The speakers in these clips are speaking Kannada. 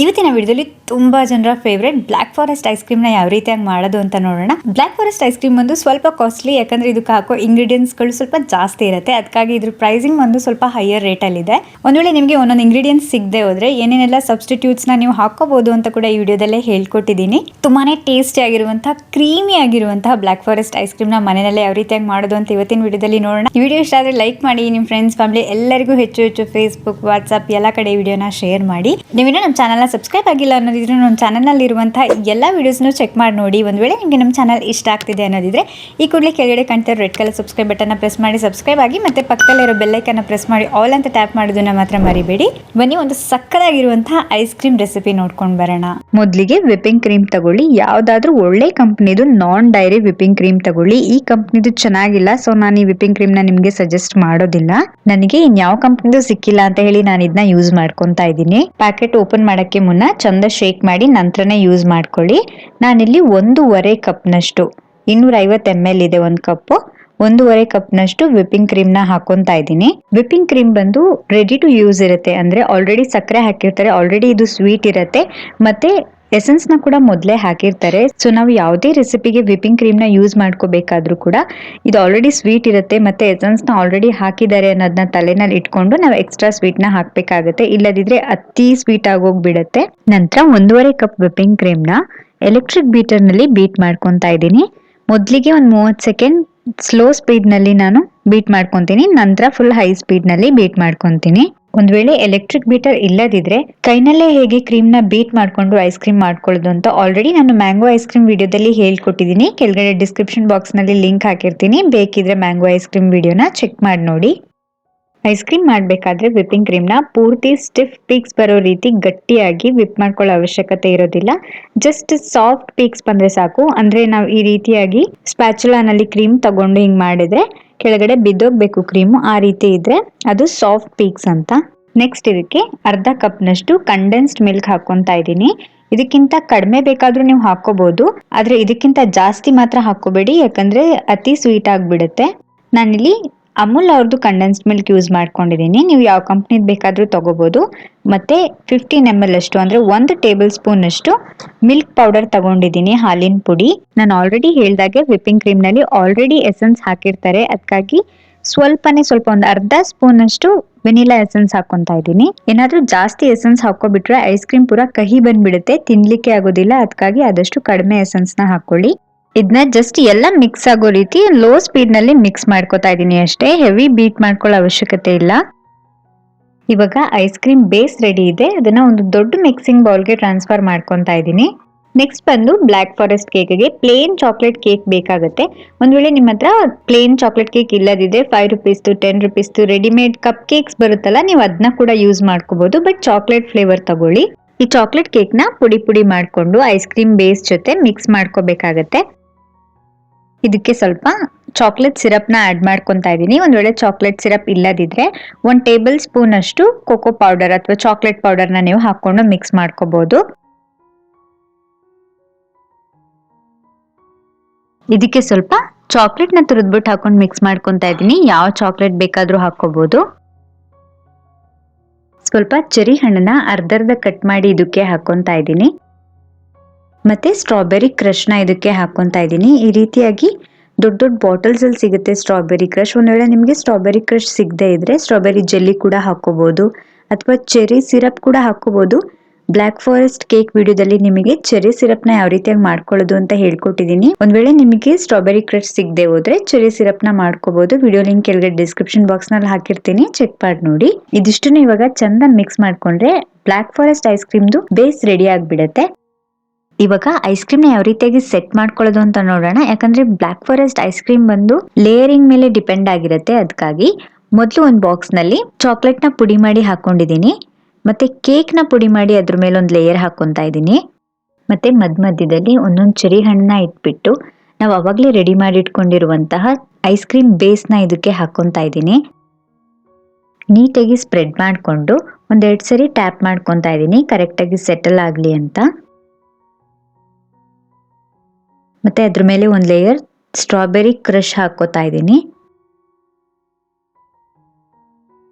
ಇವತ್ತಿನ ವಿಡಿಯೋದಲ್ಲಿ ತುಂಬಾ ಜನರ favourite black forest ice cream ನ ಯಾವ ರೀತಿಯಾಗಿ ಮಾಡೋದು ಅಂತ ನೋಡೋಣ. ಬ್ಲಾಕ್ ಫಾರೆಸ್ಟ್ ಐಸ್ ಕ್ರೀಮ್ ಒಂದು ಸ್ವಲ್ಪ ಕಾಸ್ಟ್ಲಿ, ಯಾಕಂದ್ರೆ ಇದಕ್ಕೆ ಹಾಕೋ ಇಂಗ್ರೀಡಿಯೆಂಟ್ಸ್ ಗಳು ಸ್ವಲ್ಪ ಜಾಸ್ತಿ ಇರುತ್ತೆ. ಅದಕ್ಕಾಗಿ ಇದ್ರ ಪ್ರೈಸಿಂಗ್ ಒಂದು ಸ್ವಲ್ಪ ಹೈಯರ್ ರೇಟ್ ಅಲ್ಲಿ ಇದೆ. ಒಂದ್ ವೇಳೆ ನಿಮಗೆ ಒಂದೊಂದು ಇಂಗ್ರೀಡಿಯೆಂಟ್ಸ್ ಸಿಗದೆ ಹೋದ್ರೆ ಏನೇನೆಲ್ಲ ಸಬ್ಸ್ಟಿಟ್ಯೂಟ್ಸ್ ನ ನೀವು ಹಾಕೋಬಹುದು ಅಂತ ಕೂಡ ಈ ವಿಡಿಯೋದಲ್ಲೇ ಹೇಳ್ಕೊಟ್ಟಿದ್ದೀನಿ. ತುಂಬಾನೇ ಟೇಸ್ಟಿ ಆಗಿರುವಂತಹ ಕ್ರೀಮಿ ಆಗಿರುವಂತಹ ಬ್ಲಾಕ್ ಫಾರೆಸ್ಟ್ ಐಸ್ ಕ್ರೀಮ್ ನ ಮನೆಯಲ್ಲೇ ಯಾವ ರೀತಿಯಾಗಿ ಮಾಡೋದು ಅಂತ ಇವತ್ತಿನ ವಿಡಿಯೋದಲ್ಲಿ ನೋಡೋಣ. ಈ ವಿಡಿಯೋ ಇಷ್ಟ ಆದ್ರೆ ಲೈಕ್ ಮಾಡಿ, ನಿಮ್ಮ ಫ್ರೆಂಡ್ಸ್ ಫ್ಯಾಮಿಲಿ ಎಲ್ಲರಿಗೂ ಹೆಚ್ಚು ಫೇಸ್ಬುಕ್ ವಾಟ್ಸ್ಆಪ್ ಎಲ್ಲ ಕಡೆ ವಿಡಿಯೋನ ಶೇರ್ ಮಾಡಿ. ನೀವಿನ್ನೂ ನಮ್ಮ ಚಾನಲ್ ಸಬ್ಸ್ಕ್ರೈಬ್ ಆಗಿಲ್ಲ ಅನ್ನೋದಿದ್ರೆ ನಮ್ಮ ಚಾನಲ್ ನಲ್ಲಿ ಇರುವಂತಹ ಎಲ್ಲ ವಿಡಿಯೋಸ್ನು ಚೆಕ್ ಮಾಡಿ ನೋಡಿ. ಒಂದು ವೇಳೆ ನಿಮಗೆ ನಮ್ಮ ಚಾನಲ್ ಇಷ್ಟ ಆಗ್ತಿದೆ ಅನ್ನೋದಿದ್ರೆ ಈ ಕೂಡಲೇ ಕೆಳಗಡೆ ಕಾಣ್ತಿರೋ red colour subscribe button press ಮಾಡಿ ಸಬ್ಸ್ಕ್ರೈಬ್ ಆಗಿ, ಮತ್ತೆ ಪಕ್ಕದಲ್ಲಿರೋ ಬೆಲ್ ಐಕಾನ್ ಪ್ರೆಸ್ ಮಾಡಿ ಆಲ್ ಅಂತ ಟ್ಯಾಪ್ ಮಾಡೋದನ್ನ ಮಾತ್ರ ಮರಿಬೇಡಿ. ಬನ್ನಿ ಒಂದು ಸಕ್ಕತ್ತಾಗಿರುವಂತಹ ಐಸ್ ಕ್ರೀಮ್ ರೆಸಿಪಿ ನೋಡ್ಕೊಂಡು ಬರೋಣ. ಮೊದಲಿಗೆ ವಿಪಿಂಗ್ ಕ್ರೀಮ್ ತಗೊಳ್ಳಿ. ಯಾವ್ದಾದ್ರೂ ಒಳ್ಳೆ ಕಂಪ್ನಿದು ನಾನ್ ಡೈರಿ ವಿಪಿಂಗ್ ಕ್ರೀಮ್ ತಗೊಳ್ಳಿ. ಈ ಕಂಪ್ನಿದು ಚೆನ್ನಾಗಿಲ್ಲ, ಸೊ ನಾನು ಈ ವಿಪಿಂಗ್ ಕ್ರೀಮ್ ನ ನಿಮ್ಗೆ ಸಜೆಸ್ಟ್ ಮಾಡೋದಿಲ್ಲ. ನನಗೆ ಇನ್ಯಾವ ಕಂಪ್ನಿದು ಸಿಕ್ಕಿಲ್ಲ ಅಂತ ಹೇಳಿ ನಾನು ಇದನ್ನ ಯೂಸ್ ಮಾಡ್ಕೊಂತಾ ಇದ್ದೀನಿ. ಪ್ಯಾಕೆಟ್ ಓಪನ್ ಮಾಡಕ್ಕೆ ಮುನ್ನ ಚಂದ ಶೇಕ್ ಮಾಡಿ ನಂತರನೇ ಯೂಸ್ ಮಾಡ್ಕೊಳ್ಳಿ. ನಾನಿಲ್ಲಿ 1.5 ಕಪ್ನಷ್ಟು 250 ml ಇದೆ ಒಂದು ಕಪ್, 1.5 ಕಪ್ನಷ್ಟು ವಿಪಿಂಗ್ ಕ್ರೀಮ್ ನ ಹಾಕೊಂತಾ ಇದ್ದೀನಿ. ವಿಪಿಂಗ್ ಕ್ರೀಮ್ ಬಂದು ರೆಡಿ ಟು ಯೂಸ್ ಇರುತ್ತೆ, ಅಂದ್ರೆ ಆಲ್ರೆಡಿ ಸಕ್ಕರೆ ಹಾಕಿರ್ತಾರೆ, ಆಲ್ರೆಡಿ ಇದು ಸ್ವೀಟ್ ಇರುತ್ತೆ, ಮತ್ತೆ ಎಸೆನ್ಸ್ ನ ಕೂಡ ಮೊದಲೇ ಹಾಕಿರ್ತಾರೆ. ಸೊ ನಾವು ಯಾವುದೇ ರೆಸಿಪಿಗೆ ವಿಪಿಂಗ್ ಕ್ರೀಮ್ ನ ಯೂಸ್ ಮಾಡ್ಕೋಬೇಕಾದ್ರೂ ಕೂಡ ಇದು ಆಲ್ರೆಡಿ ಸ್ವೀಟ್ ಇರುತ್ತೆ, ಮತ್ತೆ ಎಸೆನ್ಸ್ ನ ಆಲ್ರೆಡಿ ಹಾಕಿದ್ದಾರೆ ಅನ್ನೋದನ್ನ ತಲೆನಲ್ಲಿ ಇಟ್ಕೊಂಡು ನಾವು ಎಕ್ಸ್ಟ್ರಾ ಸ್ವೀಟ್ ನ ಹಾಕ್ಬೇಕಾಗತ್ತೆ. ಇಲ್ಲದಿದ್ರೆ ಅತಿ ಸ್ವೀಟ್ ಆಗೋಗ್ಬಿಡತ್ತೆ. ನಂತರ 1.5 ಕಪ್ ವಿಪಿಂಗ್ ಕ್ರೀಮ್ ನ ಎಲೆಕ್ಟ್ರಿಕ್ ಬೀಟರ್ ನಲ್ಲಿ ಬೀಟ್ ಮಾಡ್ಕೊಂತಾ ಇದ್ದೀನಿ. ಮೊದಲಿಗೆ ಒಂದು 30 ಸೆಕೆಂಡ್ ಸ್ಲೋ ಸ್ಪೀಡ್ ನಲ್ಲಿ ನಾನು ಬೀಟ್ ಮಾಡ್ಕೊಂತೀನಿ, ನಂತರ ಫುಲ್ ಹೈ ಸ್ಪೀಡ್ ನಲ್ಲಿ ಬೀಟ್ ಮಾಡ್ಕೊಂತೀನಿ. ಒಂದ್ ವೇಳೆ ಎಲೆಕ್ಟ್ರಿಕ್ ಬೀಟರ್ ಇಲ್ಲದಿದ್ರೆ ಕೈನಲ್ಲೇ ಹೇಗೆ ಕ್ರೀಮ್ ನ ಬೀಟ್ ಮಾಡ್ಕೊಂಡು ಐಸ್ ಕ್ರೀಮ್ ಮಾಡ್ಕೊಳ್ಳೋದು ಅಂತ ಆಲ್ರೆಡಿ ನಾನು ಮ್ಯಾಂಗೋ ಐಸ್ ಕ್ರೀಮ್ ವಿಡಿಯೋದಲ್ಲಿ ಹೇಳ್ಕೊಟ್ಟಿದ್ದೀನಿ. ಕೆಳಗಡೆ ಡಿಸ್ಕ್ರಿಪ್ಷನ್ ಬಾಕ್ಸ್ ನಲ್ಲಿ ಲಿಂಕ್ ಹಾಕಿರ್ತೀನಿ, ಬೇಕಿದ್ರೆ ಮ್ಯಾಂಗೋ ಐಸ್ ಕ್ರೀಮ್ ವಿಡಿಯೋನ ಚೆಕ್ ಮಾಡಿ ನೋಡಿ. ಐಸ್ ಕ್ರೀಮ್ ಮಾಡಬೇಕಾದ್ರೆ ವಿಪಿಂಗ್ ಕ್ರೀಮ್ ನ ಪೂರ್ತಿ ಸ್ಟಿಫ್ ಪೀಕ್ಸ್ ಬರೋ ರೀತಿ ಗಟ್ಟಿಯಾಗಿ ವಿಪ್ ಮಾಡ್ಕೊಳ್ಳೋ ಅವಶ್ಯಕತೆ ಇರೋದಿಲ್ಲ. ಜಸ್ಟ್ ಸಾಫ್ಟ್ ಪೀಕ್ಸ್ ಬಂದ್ರೆ ಸಾಕು. ಅಂದ್ರೆ ನಾವು ಈ ರೀತಿಯಾಗಿ ಸ್ಪ್ಯಾಚುಲಾನಲ್ಲಿ ಕ್ರೀಮ್ ತಗೊಂಡು ಹಿಂಗ್ ಮಾಡಿದ್ರೆ ಕೆಳಗಡೆ ಬಿದ್ದೋಗ್ಬೇಕು ಕ್ರೀಮು, ಆ ರೀತಿ ಇದ್ರೆ ಅದು ಸಾಫ್ಟ್ ಪೀಕ್ಸ್ ಅಂತ. ನೆಕ್ಸ್ಟ್ ಇದಕ್ಕೆ ಅರ್ಧ ಕಪ್ ನಷ್ಟು ಕಂಡೆನ್ಸ್ಡ್ ಮಿಲ್ಕ್ ಹಾಕೊಂತಾ ಇದ್ದೀನಿ. ಇದಕ್ಕಿಂತ ಕಡಿಮೆ ಬೇಕಾದ್ರೂ ನೀವು ಹಾಕೋಬಹುದು, ಆದ್ರೆ ಇದಕ್ಕಿಂತ ಜಾಸ್ತಿ ಮಾತ್ರ ಹಾಕೋಬೇಡಿ, ಯಾಕಂದ್ರೆ ಅತಿ ಸ್ವೀಟ್ ಆಗ್ಬಿಡುತ್ತೆ. ನಾನಿಲ್ಲಿ ಅಮೂಲ್ ಅವ್ರದ್ದು ಕಂಡೆನ್ಸ್ಡ್ ಮಿಲ್ಕ್ ಯೂಸ್ ಮಾಡ್ಕೊಂಡಿದ್ದೀನಿ. ನೀವು ಯಾವ ಕಂಪ್ನಿದ್ ಬೇಕಾದ್ರೂ ತಗೋಬಹುದು. ಮತ್ತೆ 15 ml ಅಷ್ಟು, ಅಂದ್ರೆ 1 ಟೇಬಲ್ ಸ್ಪೂನ್ ಅಷ್ಟು ಮಿಲ್ಕ್ ಪೌಡರ್ ತಗೊಂಡಿದ್ದೀನಿ, ಹಾಲಿನ ಪುಡಿ. ನಾನು ಆಲ್ರೆಡಿ ಹೇಳ್ದಾಗೆ ವಿಪಿಂಗ್ ಕ್ರೀಮ್ ನಲ್ಲಿ ಆಲ್ರೆಡಿ ಎಸೆನ್ಸ್ ಹಾಕಿರ್ತಾರೆ, ಅದಕ್ಕಾಗಿ ಸ್ವಲ್ಪ ಒಂದು ಅರ್ಧ ಸ್ಪೂನ್ ಅಷ್ಟು ವೆನಿಲಾ ಎಸೆನ್ಸ್ ಹಾಕೊಂತಾ ಇದ್ದೀನಿ. ಏನಾದ್ರೂ ಜಾಸ್ತಿ ಎಸೆನ್ಸ್ ಹಾಕೋಬಿಟ್ರೆ ಐಸ್ ಕ್ರೀಮ್ ಪೂರ ಕಹಿ ಬಂದ್ಬಿಡುತ್ತೆ, ತಿನ್ಲಿಕ್ಕೆ ಆಗೋದಿಲ್ಲ. ಅದಕ್ಕಾಗಿ ಆದಷ್ಟು ಕಡಿಮೆ ಎಸೆನ್ಸ್ ನ ಹಾಕೊಳ್ಳಿ. ಇದನ್ನ ಜಸ್ಟ್ ಎಲ್ಲ ಮಿಕ್ಸ್ ಆಗೋ ರೀತಿ ಲೋ ಸ್ಪೀಡ್ ನಲ್ಲಿ ಮಿಕ್ಸ್ ಮಾಡ್ಕೊತಾ ಇದೀನಿ ಅಷ್ಟೇ, ಹೆವಿ ಬೀಟ್ ಮಾಡ್ಕೊಳ್ಳೋ ಅವಶ್ಯಕತೆ ಇಲ್ಲ. ಇವಾಗ ಐಸ್ ಕ್ರೀಮ್ ಬೇಸ್ ರೆಡಿ ಇದೆ, ಅದನ್ನ ಒಂದು ದೊಡ್ಡ ಮಿಕ್ಸಿಂಗ್ ಬೌಲ್ಗೆ ಟ್ರಾನ್ಸ್ಫರ್ ಮಾಡ್ಕೊತಾ ಇದ್ದೀನಿ. ನೆಕ್ಸ್ಟ್ ಬಂದು ಬ್ಲಾಕ್ ಫಾರೆಸ್ಟ್ ಕೇಕ್ಗೆ ಪ್ಲೇನ್ ಚಾಕ್ಲೇಟ್ ಕೇಕ್ ಬೇಕಾಗುತ್ತೆ. ಒಂದ್ ವೇಳೆ ನಿಮ್ಮ ಹತ್ರ ಪ್ಲೇನ್ ಚಾಕ್ಲೇಟ್ ಕೇಕ್ ಇಲ್ಲದಿದ್ರೆ 5 rupees 10 rupees readymade cup cakes ಬರುತ್ತಲ್ಲ, ನೀವು ಅದನ್ನ ಕೂಡ ಯೂಸ್ ಮಾಡ್ಕೋಬಹುದು. ಬಟ್ ಚಾಕ್ಲೇಟ್ ಫ್ಲೇವರ್ ತಗೊಳ್ಳಿ. ಈ ಚಾಕ್ಲೇಟ್ ಕೇಕ್ ನ ಪುಡಿ ಮಾಡ್ಕೊಂಡು ಐಸ್ ಕ್ರೀಮ್ ಬೇಸ್ ಜೊತೆ ಮಿಕ್ಸ್ ಮಾಡ್ಕೋಬೇಕಾಗತ್ತೆ. ಇದಕ್ಕೆ ಸ್ವಲ್ಪ ಚಾಕ್ಲೇಟ್ ಸಿರಪ್ ನ ಆಡ್ ಮಾಡ್ಕೊಂತಾ ಇದ್ದೀನಿ. ಒಂದ್ ವೇಳೆ ಚಾಕ್ಲೇಟ್ ಸಿರಪ್ ಇಲ್ಲದಿದ್ರೆ 1 ಟೇಬಲ್ ಸ್ಪೂನ್ ಅಷ್ಟು ಕೋಕೋ ಪೌಡರ್ ಅಥವಾ ಚಾಕ್ಲೇಟ್ ಪೌಡರ್ ನ ನೀವು ಹಾಕೊಂಡು ಮಿಕ್ಸ್ ಮಾಡ್ಕೋಬಹುದು. ಇದಕ್ಕೆ ಸ್ವಲ್ಪ ಚಾಕ್ಲೇಟ್ ನ ತುರಿದ್ಬಿಟ್ಟು ಹಾಕೊಂಡು ಮಿಕ್ಸ್ ಮಾಡ್ಕೊಂತಾ ಇದ್ದೀನಿ. ಯಾವ ಚಾಕ್ಲೇಟ್ ಬೇಕಾದ್ರೂ ಹಾಕೋಬಹುದು. ಸ್ವಲ್ಪ ಚೆರಿ ಹಣ್ಣನ್ನ ಅರ್ಧ ಕಟ್ ಮಾಡಿ ಇದಕ್ಕೆ ಹಾಕೊಂತಾ ಇದ್ದೀನಿ. ಮತ್ತೆ ಸ್ಟ್ರಾಬೆರಿ ಕ್ರಶ್ ನ ಇದಕ್ಕೆ ಹಾಕೊಂತಾ ಇದ್ದೀನಿ. ಈ ರೀತಿಯಾಗಿ ದೊಡ್ಡ ಬಾಟಲ್ಸ್ ಅಲ್ಲಿ ಸಿಗುತ್ತೆ ಸ್ಟ್ರಾಬೆರಿ ಕ್ರಶ್. ಒಂದ್ ವೇಳೆ ನಿಮ್ಗೆ ಸ್ಟ್ರಾಬೆರಿ ಕ್ರಶ್ ಸಿಗದೆ ಇದ್ರೆ ಸ್ಟ್ರಾಬೆರಿ ಜೆಲ್ಲಿ ಕೂಡ ಹಾಕೋಬಹುದು, ಅಥವಾ ಚೆರಿ ಸಿರಪ್ ಕೂಡ ಹಾಕೋಬಹುದು. ಬ್ಲಾಕ್ ಫಾರೆಸ್ಟ್ ಕೇಕ್ ವಿಡಿಯೋದಲ್ಲಿ ನಿಮಗೆ ಚೆರಿ ಸಿರಪ್ ನ ಯಾವ ರೀತಿಯಾಗಿ ಮಾಡ್ಕೊಳ್ಳೋದು ಅಂತ ಹೇಳ್ಕೊಟ್ಟಿದ್ದೀನಿ. ಒಂದ್ ವೇಳೆ ನಿಮಗೆ ಸ್ಟ್ರಾಬೆರಿ ಕ್ರಶ್ ಸಿಗದೆ ಹೋದ್ರೆ ಚೆರಿ ಸಿರಪ್ ನ ಮಾಡ್ಕೋಬಹುದು. ವಿಡಿಯೋ ಲಿಂಕ್ ಕೆಳಗಡೆ ಡಿಸ್ಕ್ರಿಪ್ಷನ್ ಬಾಕ್ಸ್ ನಲ್ಲಿ ಹಾಕಿರ್ತೀನಿ, ಚೆಕ್ ಮಾಡಿ ನೋಡಿ. ಇದಿಷ್ಟನ್ನು ಇವಾಗ ಚಂದ ಮಿಕ್ಸ್ ಮಾಡ್ಕೊಂಡ್ರೆ ಬ್ಲಾಕ್ ಫಾರೆಸ್ಟ್ ಐಸ್ ಕ್ರೀಮ್ದು ಬೇಸ್ ರೆಡಿ ಆಗ್ಬಿಡತ್ತೆ. ಇವಾಗ ಐಸ್ ಕ್ರೀಮ್ ನ ಯಾವ ರೀತಿಯಾಗಿ ಸೆಟ್ ಮಾಡ್ಕೊಳ್ಳೋದು ಅಂತ ನೋಡೋಣ. ಯಾಕಂದ್ರೆ ಬ್ಲಾಕ್ ಫಾರೆಸ್ಟ್ ಐಸ್ ಕ್ರೀಮ್ ಬಂದು ಲೇಯರಿಂಗ್ ಮೇಲೆ ಡಿಪೆಂಡ್ ಆಗಿರುತ್ತೆ. ಅದಕ್ಕಾಗಿ ಮೊದಲು ಒಂದು ಬಾಕ್ಸ್ ನಲ್ಲಿ ಚಾಕ್ಲೇಟ್ ನ ಪುಡಿ ಮಾಡಿ ಹಾಕೊಂಡಿದ್ದೀನಿ, ಮತ್ತೆ ಕೇಕ್ ನ ಪುಡಿ ಮಾಡಿ ಅದ್ರ ಮೇಲೆ ಒಂದು ಲೇಯರ್ ಹಾಕೊಂತಾ ಇದ್ದೀನಿ. ಮತ್ತೆ ಮಧ್ಯದಲ್ಲಿ ಒಂದೊಂದು ಚೆರಿ ಹಣ್ಣನ್ನ ಇಟ್ಬಿಟ್ಟು ನಾವು ಅವಾಗ್ಲೇ ರೆಡಿ ಮಾಡಿ ಇಟ್ಕೊಂಡಿರುವಂತಹ ಐಸ್ ಕ್ರೀಮ್ ಬೇಸ್ ನ ಇದಕ್ಕೆ ಹಾಕೊಂತಾ ಇದ್ದೀನಿ. ನೀಟಾಗಿ ಸ್ಪ್ರೆಡ್ ಮಾಡ್ಕೊಂಡು 1-2 ಸರಿ ಟ್ಯಾಪ್ ಮಾಡ್ಕೊಂತಾ ಇದ್ದೀನಿ, ಕರೆಕ್ಟ್ ಆಗಿ ಸೆಟಲ್ ಆಗ್ಲಿ ಅಂತ. ಮತ್ತೆ ಅದ್ರ ಮೇಲೆ ಒಂದು ಲೇಯರ್ ಸ್ಟ್ರಾಬೆರಿ ಕ್ರಶ್ ಹಾಕೋತಾ ಇದ್ದೀನಿ.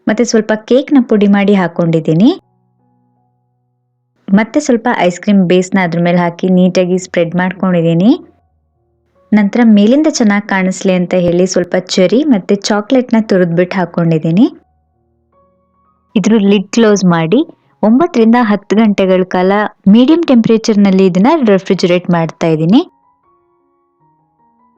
ಮತ್ತೆ ಸ್ವಲ್ಪ ಕೇಕ್ ನ ಪುಡಿ ಮಾಡಿ ಹಾಕೊಂಡಿದ್ದೀನಿ. ಮತ್ತೆ ಸ್ವಲ್ಪ ಐಸ್ ಕ್ರೀಮ್ ಬೇಸ್ನ ಅದ್ರ ಮೇಲೆ ಹಾಕಿ ನೀಟಾಗಿ ಸ್ಪ್ರೆಡ್ ಮಾಡ್ಕೊಂಡಿದ್ದೀನಿ. ನಂತರ ಮೇಲಿಂದ ಚೆನ್ನಾಗಿ ಕಾಣಿಸ್ಲಿ ಅಂತ ಹೇಳಿ ಸ್ವಲ್ಪ ಚೆರಿ ಮತ್ತೆ ಚಾಕ್ಲೇಟ್ನ ತುರಿದ್ಬಿಟ್ಟು ಹಾಕೊಂಡಿದ್ದೀನಿ. ಇದ್ರ ಲಿಡ್ ಕ್ಲೋಸ್ ಮಾಡಿ 9 ರಿಂದ 10 ಗಂಟೆಗಳ ಕಾಲ ಮೀಡಿಯಂ ಟೆಂಪರೇಚರ್ನಲ್ಲಿ ಇದನ್ನ ರೆಫ್ರಿಜರೇಟ್ ಮಾಡ್ತಾ ಇದ್ದೀನಿ.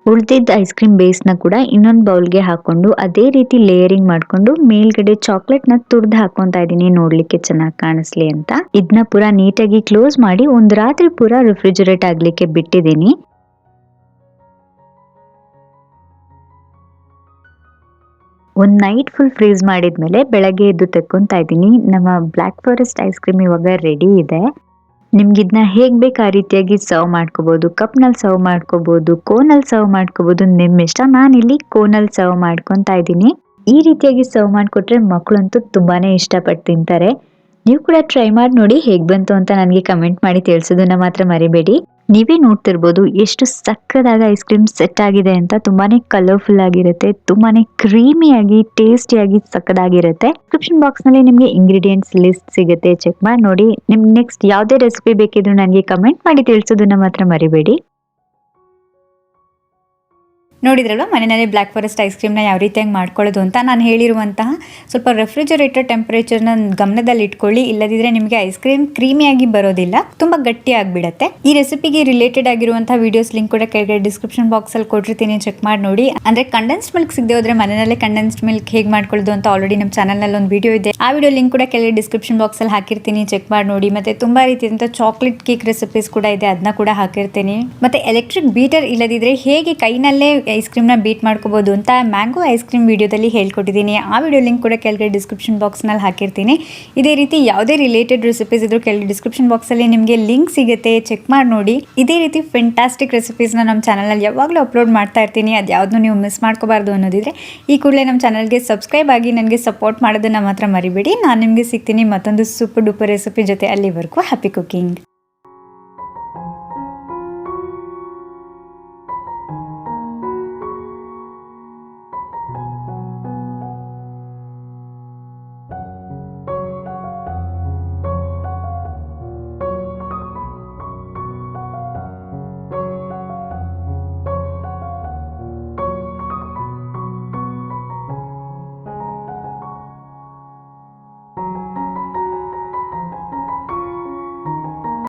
ಉಳಿದಿದ್ದ ಐಸ್ ಕ್ರೀಮ್ ಬೇಸ್ನ ಕೂಡ ಇನ್ನೊಂದು ಬೌಲ್ಗೆ ಹಾಕೊಂಡು ಅದೇ ರೀತಿ ಲೇಯರಿಂಗ್ ಮಾಡ್ಕೊಂಡು ಮೇಲ್ಗಡೆ ಚಾಕ್ಲೇಟ್ನ ತುರ್ದು ಹಾಕೊಂತಾ ಇದ್ದೀನಿ, ನೋಡ್ಲಿಕ್ಕೆ ಚೆನ್ನಾಗಿ ಕಾಣಿಸ್ಲಿ ಅಂತ. ಇದನ್ನ ಪೂರಾ ನೀಟಾಗಿ ಕ್ಲೋಸ್ ಮಾಡಿ ಒಂದು ರಾತ್ರಿ ಪೂರಾ ರೆಫ್ರಿಜರೇಟ್ ಆಗ್ಲಿಕ್ಕೆ ಬಿಟ್ಟಿದ್ದೀನಿ. ಒಂದು ನೈಟ್ ಫುಲ್ ಫ್ರೀಸ್ ಮಾಡಿದ್ಮೇಲೆ ಬೆಳಗ್ಗೆ ಎದ್ದು ತೆಕ್ಕೊಂತಾ ಇದ್ದೀನಿ. ನಮ್ಮ ಬ್ಲ್ಯಾಕ್ ಫಾರೆಸ್ಟ್ ಐಸ್ ಕ್ರೀಮ್ ಇವಾಗ ರೆಡಿ ಇದೆ. ನಿಮ್ಗೆ ಇದನ್ನ ಹೇಗ್ ಬೇಕು ಆ ರೀತಿಯಾಗಿ ಸರ್ವ್ ಮಾಡ್ಕೋಬಹುದು. ಕಪ್ನಲ್ಲಿ ಸರ್ವ್ ಮಾಡ್ಕೋಬಹುದು, ಕೋನಲ್ಲಿ ಸರ್ವ್ ಮಾಡ್ಕೋಬಹುದು, ನಿಮ್ಮ ಇಷ್ಟ. ನಾನಿಲ್ಲಿ ಕೋನಲ್ಲಿ ಸರ್ವ್ ಮಾಡ್ಕೊತಾ ಇದ್ದೀನಿ. ಈ ರೀತಿಯಾಗಿ ಸರ್ವ್ ಮಾಡಿಕೊಟ್ರೆ ಮಕ್ಕಳಂತೂ ತುಂಬಾನೇ ಇಷ್ಟಪಟ್ಟು ತಿಂತಾರೆ. ನೀವು ಕೂಡ ಟ್ರೈ ಮಾಡಿ ನೋಡಿ, ಹೇಗ್ ಬಂತು ಅಂತ ನನಗೆ ಕಮೆಂಟ್ ಮಾಡಿ ತಿಳಿಸೋದನ್ನ ಮಾತ್ರ ಮರಿಬೇಡಿ. ನೀವೇ ನೋಡ್ತಿರ್ಬೋದು ಎಷ್ಟು ಸಕ್ಕದಾದ ಐಸ್ ಕ್ರೀಮ್ ಸೆಟ್ ಆಗಿದೆ ಅಂತ. ತುಂಬಾನೇ ಕಲರ್ಫುಲ್ ಆಗಿರುತ್ತೆ, ತುಂಬಾನೇ ಕ್ರೀಮಿಯಾಗಿ ಟೇಸ್ಟಿಯಾಗಿ ಸಕ್ಕದಾಗಿರುತ್ತೆ. ಡಿಸ್ಕ್ರಿಪ್ಷನ್ ಬಾಕ್ಸ್ ನಲ್ಲಿ ನಿಮ್ಗೆ ಇಂಗ್ರೀಡಿಯೆಂಟ್ಸ್ ಲಿಸ್ಟ್ ಸಿಗುತ್ತೆ, ಚೆಕ್ ಮಾಡಿ ನೋಡಿ. ನಿಮ್ಗೆ ನೆಕ್ಸ್ಟ್ ಯಾವುದೇ ರೆಸಿಪಿ ಬೇಕಿದ್ರು ನನಗೆ ಕಮೆಂಟ್ ಮಾಡಿ ತಿಳಿಸೋದನ್ನ ಮಾತ್ರ ಮರಿಬೇಡಿ. ನೋಡಿದ್ರಲ್ವ ಮನೆಯಲ್ಲಿ ಬ್ಲ್ಯಾಕ್ ಫಾರೆಸ್ಟ್ ಐಸ್ ಕ್ರೀಮ್ನ ಯಾವ ರೀತಿಯಾಗಿ ಮಾಡ್ಕೊಳ್ಳೋದು ಅಂತ. ನಾನು ಹೇಳಿರುವಂತಹ ಸ್ವಲ್ಪ ರೆಫ್ರಿಜರೇಟರ್ ಟೆಂಪರೇಚರ್ನ ಗಮನದಲ್ಲಿ ಇಟ್ಕೊಳ್ಳಿ, ಇಲ್ಲದಿದ್ರೆ ನಿಮಗೆ ಐಸ್ ಕ್ರೀಮ್ ಕ್ರೀಮಿಯಾಗಿ ಬರೋದಿಲ್ಲ, ತುಂಬ ಗಟ್ಟಿ ಆಗಿಬಿಡುತ್ತೆ. ಈ ರೆಸಿಪಿಗೆ ರಿಲೇಟೆಡ್ ಆಗಿರುವಂತಹ ವಿಡಿಯೋಸ್ ಲಿಂಕ್ ಕೂಡ ಕೆಳಗಡೆ ಡಿಸ್ಕ್ರಿಪ್ಷನ್ ಬಾಕ್ಸಲ್ಲಿ ಕೊಟ್ಟಿರ್ತೀನಿ, ಚೆಕ್ ಮಾಡಿ ನೋಡಿ. ಅಂದರೆ ಕಂಡೆನ್ಸ್ಡ್ ಮಿಲ್ಕ್ ಸಿಗದೆ ಹೋದ್ರೆ ಮನೆಯಲ್ಲೇ ಕಂಡೆನ್ಸ್ಡ್ ಮಿಲ್ಕ್ ಹೇಗೆ ಮಾಡ್ಕೊಳ್ಳೋದು ಅಂತ ಆಲ್ರೆಡಿ ನಮ್ಮ ಚಾನಲ್ನಲ್ಲಿ ಒಂದು ವಿಡಿಯೋ ಇದೆ. ಆ ವಿಡಿಯೋ ಲಿಂಕ್ ಕೂಡ ಕೆಳಗಡೆ ಡಿಸ್ಕ್ರಿಪ್ಷನ್ ಬಾಕ್ಸಲ್ಲಿ ಹಾಕಿರ್ತೀನಿ, ಚೆಕ್ ಮಾಡಿ ನೋಡಿ. ಮತ್ತೆ ತುಂಬಾ ರೀತಿಯಾದಂಥ ಚಾಕ್ಲೇಟ್ ಕೇಕ್ ರೆಸಿಪೀಸ್ ಕೂಡ ಇದೆ, ಅದನ್ನ ಕೂಡ ಹಾಕಿರ್ತೀನಿ. ಮತ್ತೆ ಎಲೆಕ್ಟ್ರಿಕ್ ಬೀಟರ್ ಇಲ್ಲದಿದ್ರೆ ಹೇಗೆ ಕೈನಲ್ಲೇ ಐಸ್ ಕ್ರೀಮ್ನ ಬೀಟ್ ಮಾಡ್ಕೋಬಹುದು ಅಂತ ಮ್ಯಾಂಗೋ ಐಸ್ ಕ್ರೀಮ್ ವಿಡಿಯೋದಲ್ಲಿ ಹೇಳ್ಕೊಟ್ಟಿದ್ದೀನಿ. ಆ ವಿಡಿಯೋ ಲಿಂಕ್ ಕೂಡ ಕೆಳಗಡೆ ಡಿಸ್ಕ್ರಿಪ್ಷನ್ ಬಾಕ್ಸ್ನಲ್ಲಿ ಹಾಕಿರ್ತೀನಿ. ಇದೇ ರೀತಿ ಯಾವುದೇ ರಿಲೇಟೆಡ್ ರೆಸಿಪೀಸ್ ಇದ್ರೂ ಕೆಳಗಡೆ ಡಿಸ್ಕ್ರಿಪ್ಷನ್ ಬಾಕ್ಸಲ್ಲಿ ನಿಮಗೆ ಲಿಂಕ್ ಸಿಗುತ್ತೆ, ಚೆಕ್ ಮಾಡಿ ನೋಡಿ. ಇದೇ ರೀತಿ ಫೆಂಟಾಸ್ಟಿಕ್ ರೆಸಿಪೀಸ್ನ ನಮ್ಮ ಚಾನಲ್ನಲ್ಲಿ ಯಾವಾಗಲೂ ಅಪ್ಲೋಡ್ ಮಾಡ್ತಾ ಇರ್ತೀನಿ. ಅದು ಯಾವುದನ್ನು ನೀವು ಮಿಸ್ ಮಾಡ್ಕೋಬಾರ್ದು ಅನ್ನೋದಿದ್ರೆ ಈ ಕೂಡಲೇ ನಮ್ಮ ಚಾನಲ್ಗೆ ಸಬ್ಸ್ಕ್ರೈಬ್ ಆಗಿ ನನಗೆ ಸಪೋರ್ಟ್ ಮಾಡೋದನ್ನು ಮಾತ್ರ ಮರಿಬೇಡಿ. ನಾನು ನಿಮಗೆ ಸಿಗ್ತೀನಿ ಮತ್ತೊಂದು ಸೂಪರ್ ಡೂಪರ್ ರೆಸಿಪಿ ಜೊತೆ. ಅಲ್ಲಿವರೆಗೂ ಹ್ಯಾಪಿ ಕುಕಿಂಗ್.